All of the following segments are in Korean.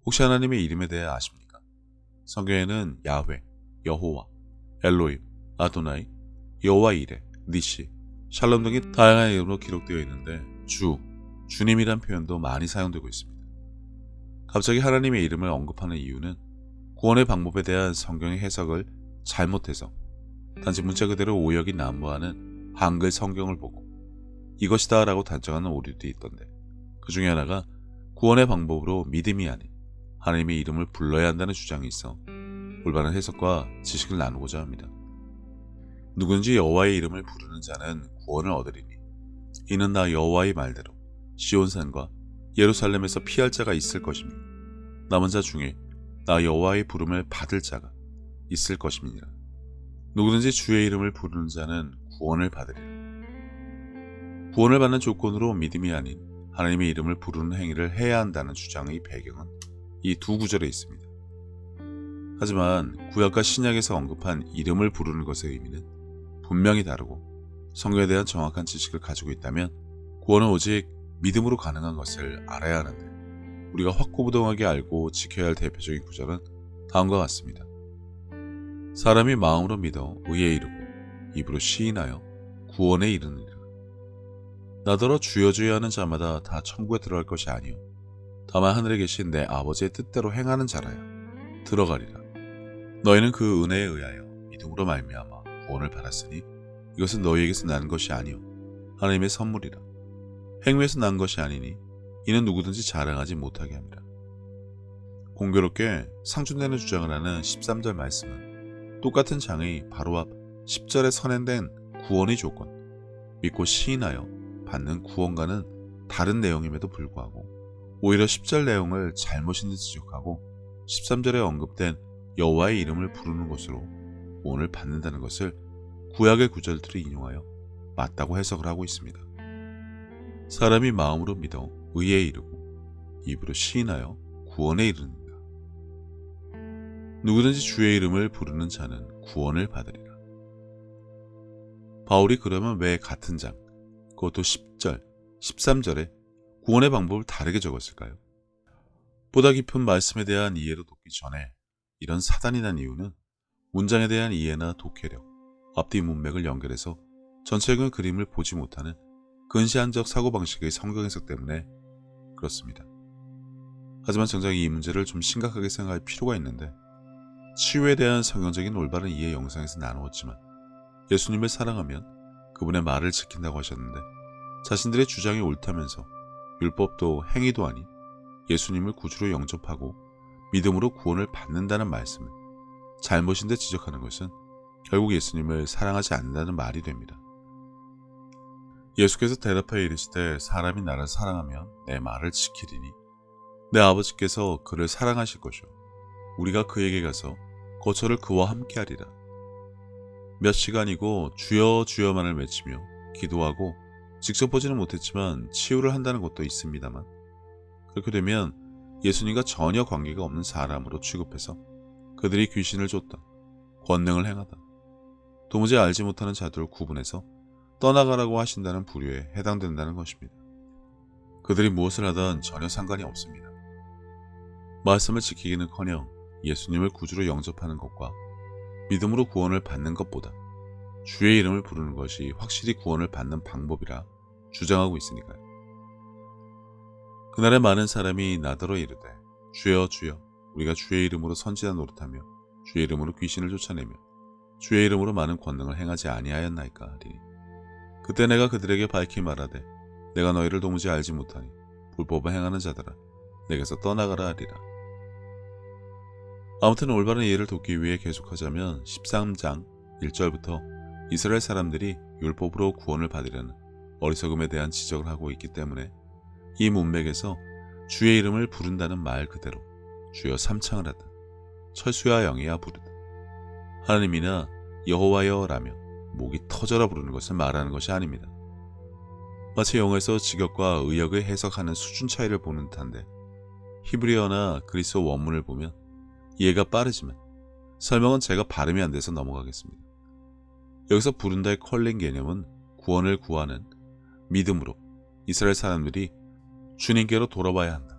혹시 하나님의 이름에 대해 아십니까? 성경에는 야훼, 여호와, 엘로임, 아도나이, 여호와 이레, 니시, 샬롬 등이 다양한 이름으로 기록되어 있는데 주님이란 표현도 많이 사용되고 있습니다. 갑자기 하나님의 이름을 언급하는 이유는 구원의 방법에 대한 성경의 해석을 잘못해서 단지 문자 그대로 오역이 난무하는 한글 성경을 보고 이것이다 라고 단정하는 오류도 있던데, 그 중에 하나가 구원의 방법으로 믿음이 아닌 하나님의 이름을 불러야 한다는 주장이 있어 올바른 해석과 지식을 나누고자 합니다. 누군지 여호와의 이름을 부르는 자는 구원을 얻으리니 이는 나 여호와의 말대로 시온산과 예루살렘에서 피할 자가 있을 것이며 남은 자 중에 나 여호와의 부름을 받을 자가 있을 것임이니라. 누구든지 주의 이름을 부르는 자는 구원을 받으리라. 구원을 받는 조건으로 믿음이 아닌 하나님의 이름을 부르는 행위를 해야 한다는 주장의 배경은 이 두 구절에 있습니다. 하지만 구약과 신약에서 언급한 이름을 부르는 것의 의미는 분명히 다르고 성경에 대한 정확한 지식을 가지고 있다면 구원은 오직 믿음으로 가능한 것을 알아야 하는데, 우리가 확고부동하게 알고 지켜야 할 대표적인 구절은 다음과 같습니다. 사람이 마음으로 믿어 의에 이르고 입으로 시인하여 구원에 이르느니라. 나더러 주여 주여 하는 자마다 다 천국에 들어갈 것이 아니요 다만 하늘에 계신 내 아버지의 뜻대로 행하는 자라야 들어가리라. 너희는 그 은혜에 의하여 믿음으로 말미암아 구원을 받았으니 이것은 너희에게서 난 것이 아니요 하나님의 선물이라. 행위에서 난 것이 아니니 이는 누구든지 자랑하지 못하게 합니다. 공교롭게 상충되는 주장을 하는 13절 말씀은 똑같은 장의 바로 앞 10절에 선행된 구원의 조건, 믿고 시인하여 받는 구원과는 다른 내용임에도 불구하고 오히려 10절 내용을 잘못인 듯 지적하고 13절에 언급된 여호와의 이름을 부르는 것으로 구원을 받는다는 것을 구약의 구절들을 인용하여 맞다고 해석을 하고 있습니다. 사람이 마음으로 믿어 의에 이르고 입으로 시인하여 구원에 이르는다. 누구든지 주의 이름을 부르는 자는 구원을 받으리라. 바울이 그러면 왜 같은 장, 그것도 10절, 13절에 구원의 방법을 다르게 적었을까요? 보다 깊은 말씀에 대한 이해로 돕기 전에 이런 사단이 난 이유는 문장에 대한 이해나 독해력, 앞뒤 문맥을 연결해서 전체적인 그림을 보지 못하는 근시안적 사고방식의 성경 해석 때문에 그렇습니다. 하지만 정작 이 문제를 좀 심각하게 생각할 필요가 있는데, 치유에 대한 성경적인 올바른 이해 영상에서 나누었지만 예수님을 사랑하면 그분의 말을 지킨다고 하셨는데, 자신들의 주장이 옳다면서 율법도 행위도 아닌 예수님을 구주로 영접하고 믿음으로 구원을 받는다는 말씀을 잘못인 듯 지적하는 것은 결국 예수님을 사랑하지 않는다는 말이 됩니다. 예수께서 대답하여 이르시되 사람이 나를 사랑하면 내 말을 지키리니 내 아버지께서 그를 사랑하실 것이요 우리가 그에게 가서 거처를 그와 함께 하리라. 몇 시간이고 주여 주여만을 외치며 기도하고 직접 보지는 못했지만 치유를 한다는 것도 있습니다만, 그렇게 되면 예수님과 전혀 관계가 없는 사람으로 취급해서 그들이 귀신을 쫓던, 권능을 행하던, 도무지 알지 못하는 자들을 구분해서 떠나가라고 하신다는 부류에 해당된다는 것입니다. 그들이 무엇을 하든 전혀 상관이 없습니다. 말씀을 지키기는커녕 예수님을 구주로 영접하는 것과 믿음으로 구원을 받는 것보다 주의 이름을 부르는 것이 확실히 구원을 받는 방법이라 주장하고 있으니까요. 그날에 많은 사람이 나더러 이르되 주여 주여 우리가 주의 이름으로 선지자 노릇하며 주의 이름으로 귀신을 쫓아내며 주의 이름으로 많은 권능을 행하지 아니하였나이까 하리니 그때 내가 그들에게 밝히 말하되 내가 너희를 도무지 알지 못하니 불법을 행하는 자들아 내게서 떠나가라 하리라. 아무튼 올바른 이해를 돕기 위해 계속하자면 13장 1절부터 이스라엘 사람들이 율법으로 구원을 받으려는 어리석음에 대한 지적을 하고 있기 때문에 이 문맥에서 주의 이름을 부른다는 말 그대로 주여 삼창을 하든 철수야 영이야 부르든 하나님이나 여호와여 라며 목이 터져라 부르는 것을 말하는 것이 아닙니다. 마치 영어에서 직역과 의역을 해석하는 수준 차이를 보는 듯한데, 히브리어나 그리스어 원문을 보면 이해가 빠르지만 설명은 제가 발음이 안 돼서 넘어가겠습니다. 여기서 부른다의 컬링 개념은 구원을 구하는 믿음으로 이스라엘 사람들이 주님께로 돌아와야 한다,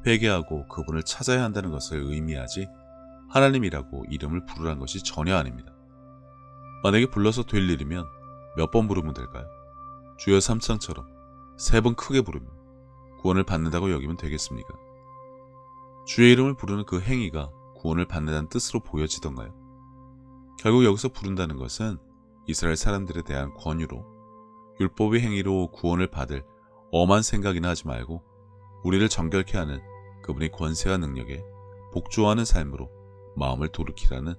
회개하고 그분을 찾아야 한다는 것을 의미하지 하나님이라고 이름을 부르라는 것이 전혀 아닙니다. 만약에 불러서 될 일이면 몇 번 부르면 될까요? 주여 삼창처럼 3번 크게 부르면 구원을 받는다고 여기면 되겠습니까? 주의 이름을 부르는 그 행위가 구원을 받는다는 뜻으로 보여지던가요? 결국 여기서 부른다는 것은 이스라엘 사람들에 대한 권유로 율법의 행위로 구원을 받을 엄한 생각이나 하지 말고 우리를 정결케 하는 그분의 권세와 능력에 복종하는 삶으로 마음을 돌이키라는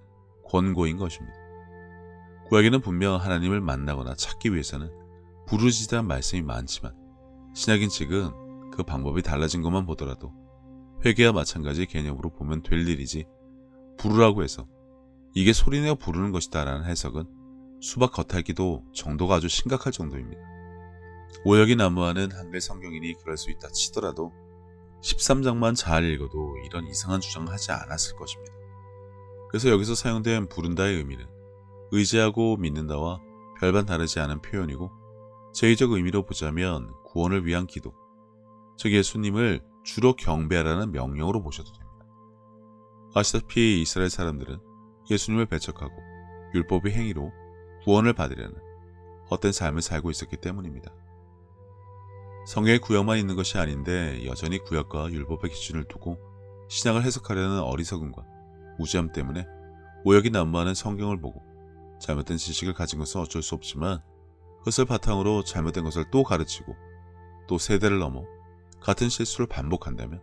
권고인 것입니다. 구약에는 분명 하나님을 만나거나 찾기 위해서는 부르짖으라는 말씀이 많지만 신약인 지금 그 방법이 달라진 것만 보더라도 회개와 마찬가지 개념으로 보면 될 일이지 부르라고 해서 이게 소리내어 부르는 것이다 라는 해석은 수박 겉핥기도 정도가 아주 심각할 정도입니다. 오역이 난무하는 한글 성경인이 그럴 수 있다 치더라도 13장만 잘 읽어도 이런 이상한 주장을 하지 않았을 것입니다. 그래서 여기서 사용된 부른다의 의미는 의지하고 믿는다와 별반 다르지 않은 표현이고 제의적 의미로 보자면 구원을 위한 기도, 즉 예수님을 주로 경배하라는 명령으로 보셔도 됩니다. 아시다시피 이스라엘 사람들은 예수님을 배척하고 율법의 행위로 구원을 받으려는 헛된 삶을 살고 있었기 때문입니다. 성경에 구약만 있는 것이 아닌데 여전히 구약과 율법의 기준을 두고 신약을 해석하려는 어리석음과 무지함 때문에 오역이 난무하는 성경을 보고 잘못된 지식을 가진 것은 어쩔 수 없지만 그것을 바탕으로 잘못된 것을 또 가르치고 또 세대를 넘어 같은 실수를 반복한다면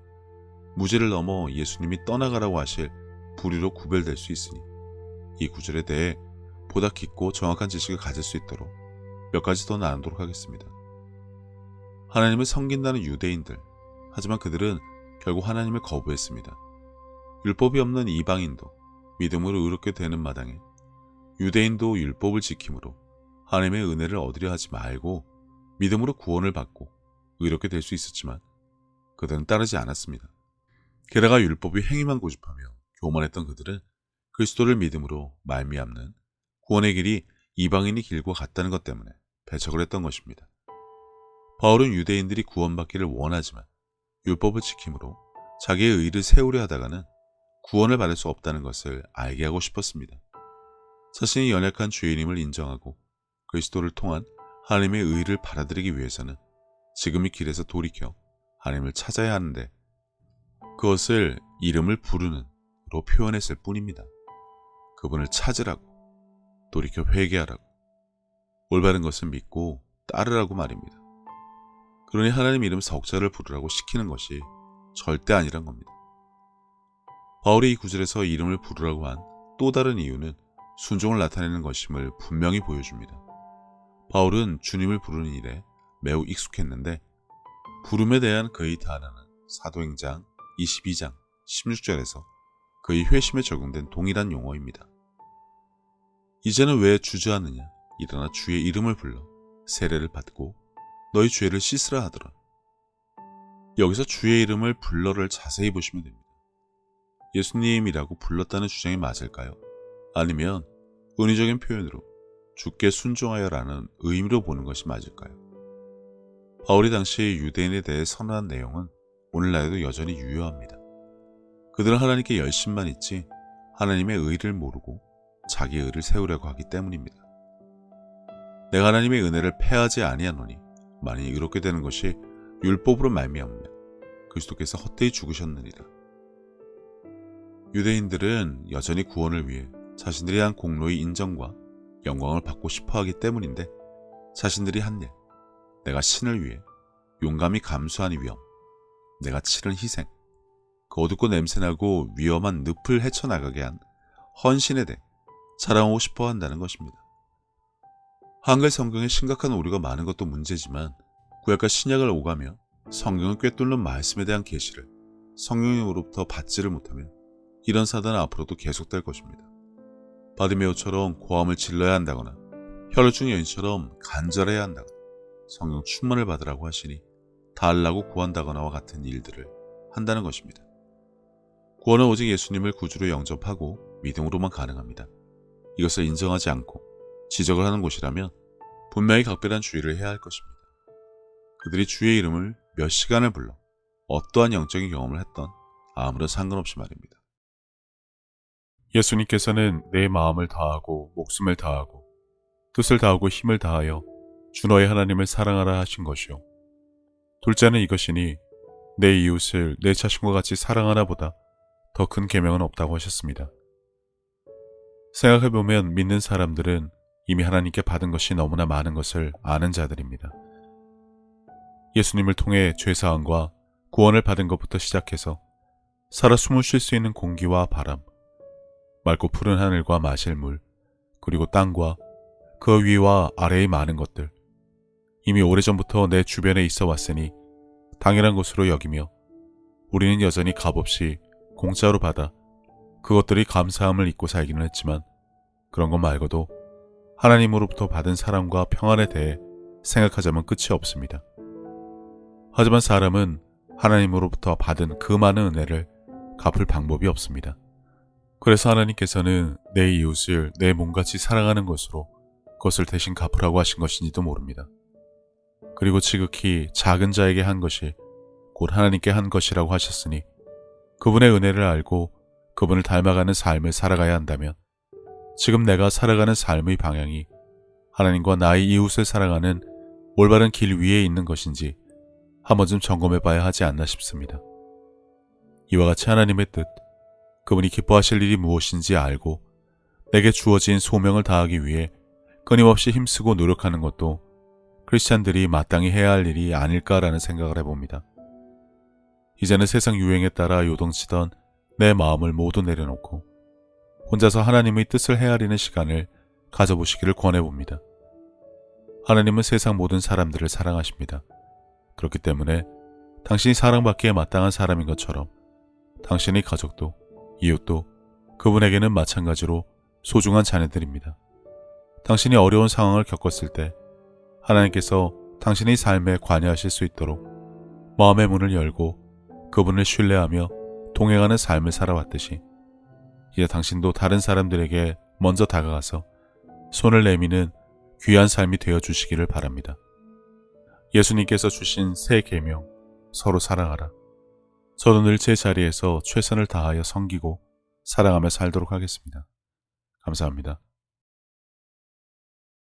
무지를 넘어 예수님이 떠나가라고 하실 불의로 구별될 수 있으니 이 구절에 대해 보다 깊고 정확한 지식을 가질 수 있도록 몇 가지 더 나누도록 하겠습니다. 하나님을 섬긴다는 유대인들, 하지만 그들은 결국 하나님을 거부했습니다. 율법이 없는 이방인도 믿음으로 의롭게 되는 마당에 유대인도 율법을 지킴으로 하나님의 은혜를 얻으려 하지 말고 믿음으로 구원을 받고 의롭게 될 수 있었지만 그들은 따르지 않았습니다. 게다가 율법이 행위만 고집하며 교만했던 그들은 그리스도를 믿음으로 말미암는 구원의 길이 이방인의 길과 같다는 것 때문에 배척을 했던 것입니다. 바울은 유대인들이 구원받기를 원하지만 율법을 지킴으로 자기의 의를 세우려 하다가는 구원을 받을 수 없다는 것을 알게 하고 싶었습니다. 자신이 연약한 죄인임을 인정하고 그리스도를 통한 하나님의 의를 받아들이기 위해서는 지금 이 길에서 돌이켜 하나님을 찾아야 하는데 그것을 이름을 부르는로 표현했을 뿐입니다. 그분을 찾으라고, 돌이켜 회개하라고, 올바른 것을 믿고 따르라고 말입니다. 그러니 하나님 이름 석자를 부르라고 시키는 것이 절대 아니란 겁니다. 바울이 이 구절에서 이름을 부르라고 한 또 다른 이유는 순종을 나타내는 것임을 분명히 보여줍니다. 바울은 주님을 부르는 일에 매우 익숙했는데 부름에 대한 그의 단어는 사도행장 22장 16절에서 그의 회심에 적용된 동일한 용어입니다. 이제는 왜 주저하느냐? 일어나 주의 이름을 불러 세례를 받고 너희 죄를 씻으라 하더라. 여기서 주의 이름을 불러를 자세히 보시면 됩니다. 예수님이라고 불렀다는 주장이 맞을까요? 아니면 은유적인 표현으로 주께 순종하여라는 의미로 보는 것이 맞을까요? 바울이 당시 유대인에 대해 선언한 내용은 오늘날에도 여전히 유효합니다. 그들은 하나님께 열심만 있지 하나님의 의를 모르고 자기의 의를 세우려고 하기 때문입니다. 내가 하나님의 은혜를 패하지 아니하노니 만일 이렇게 되는 것이 율법으로 말미암으며 그리스도께서 헛되이 죽으셨느니라. 유대인들은 여전히 구원을 위해 자신들이 한 공로의 인정과 영광을 받고 싶어하기 때문인데 자신들이 한 일, 내가 신을 위해 용감히 감수한 위험, 내가 치른 희생, 그 어둡고 냄새나고 위험한 늪을 헤쳐나가게 한 헌신에 대해 자랑하고 싶어 한다는 것입니다. 한글 성경에 심각한 오류가 많은 것도 문제지만 구약과 신약을 오가며 성경을 꿰뚫는 말씀에 대한 계시를 성령으로부터 받지를 못하면 이런 사단은 앞으로도 계속될 것입니다. 바디메오처럼 고함을 질러야 한다거나 혈루증 여인처럼 간절해야 한다거나 성령 충만을 받으라고 하시니 달라고 구한다거나와 같은 일들을 한다는 것입니다. 구원은 오직 예수님을 구주로 영접하고 믿음으로만 가능합니다. 이것을 인정하지 않고 지적을 하는 곳이라면 분명히 각별한 주의를 해야 할 것입니다. 그들이 주의 이름을 몇 시간을 불러 어떠한 영적인 경험을 했던 아무런 상관없이 말입니다. 예수님께서는 내 마음을 다하고 목숨을 다하고 뜻을 다하고 힘을 다하여 주 너의 하나님을 사랑하라 하신 것이요. 둘째는 이것이니 내 이웃을 내 자신과 같이 사랑하나 보다 더 큰 계명은 없다고 하셨습니다. 생각해보면 믿는 사람들은 이미 하나님께 받은 것이 너무나 많은 것을 아는 자들입니다. 예수님을 통해 죄사함과 구원을 받은 것부터 시작해서 살아 숨을 쉴 수 있는 공기와 바람, 맑고 푸른 하늘과 마실 물, 그리고 땅과 그 위와 아래의 많은 것들, 이미 오래전부터 내 주변에 있어 왔으니 당연한 것으로 여기며 우리는 여전히 값없이 공짜로 받아 그것들이 감사함을 잊고 살기는 했지만 그런 것 말고도 하나님으로부터 받은 사랑과 평안에 대해 생각하자면 끝이 없습니다. 하지만 사람은 하나님으로부터 받은 그 많은 은혜를 갚을 방법이 없습니다. 그래서 하나님께서는 내 이웃을 내 몸같이 사랑하는 것으로 그것을 대신 갚으라고 하신 것인지도 모릅니다. 그리고 지극히 작은 자에게 한 것이 곧 하나님께 한 것이라고 하셨으니 그분의 은혜를 알고 그분을 닮아가는 삶을 살아가야 한다면 지금 내가 살아가는 삶의 방향이 하나님과 나의 이웃을 사랑하는 올바른 길 위에 있는 것인지 한 번쯤 점검해 봐야 하지 않나 싶습니다. 이와 같이 하나님의 뜻, 그분이 기뻐하실 일이 무엇인지 알고 내게 주어진 소명을 다하기 위해 끊임없이 힘쓰고 노력하는 것도 크리스찬들이 마땅히 해야 할 일이 아닐까라는 생각을 해봅니다. 이제는 세상 유행에 따라 요동치던 내 마음을 모두 내려놓고 혼자서 하나님의 뜻을 헤아리는 시간을 가져보시기를 권해봅니다. 하나님은 세상 모든 사람들을 사랑하십니다. 그렇기 때문에 당신이 사랑받기에 마땅한 사람인 것처럼 당신의 가족도 이웃도 그분에게는 마찬가지로 소중한 자녀들입니다. 당신이 어려운 상황을 겪었을 때 하나님께서 당신의 삶에 관여하실 수 있도록 마음의 문을 열고 그분을 신뢰하며 동행하는 삶을 살아왔듯이 이제 당신도 다른 사람들에게 먼저 다가가서 손을 내미는 귀한 삶이 되어주시기를 바랍니다. 예수님께서 주신 새 계명, 서로 사랑하라. 저도 늘 제 자리에서 최선을 다하여 섬기고 사랑하며 살도록 하겠습니다. 감사합니다.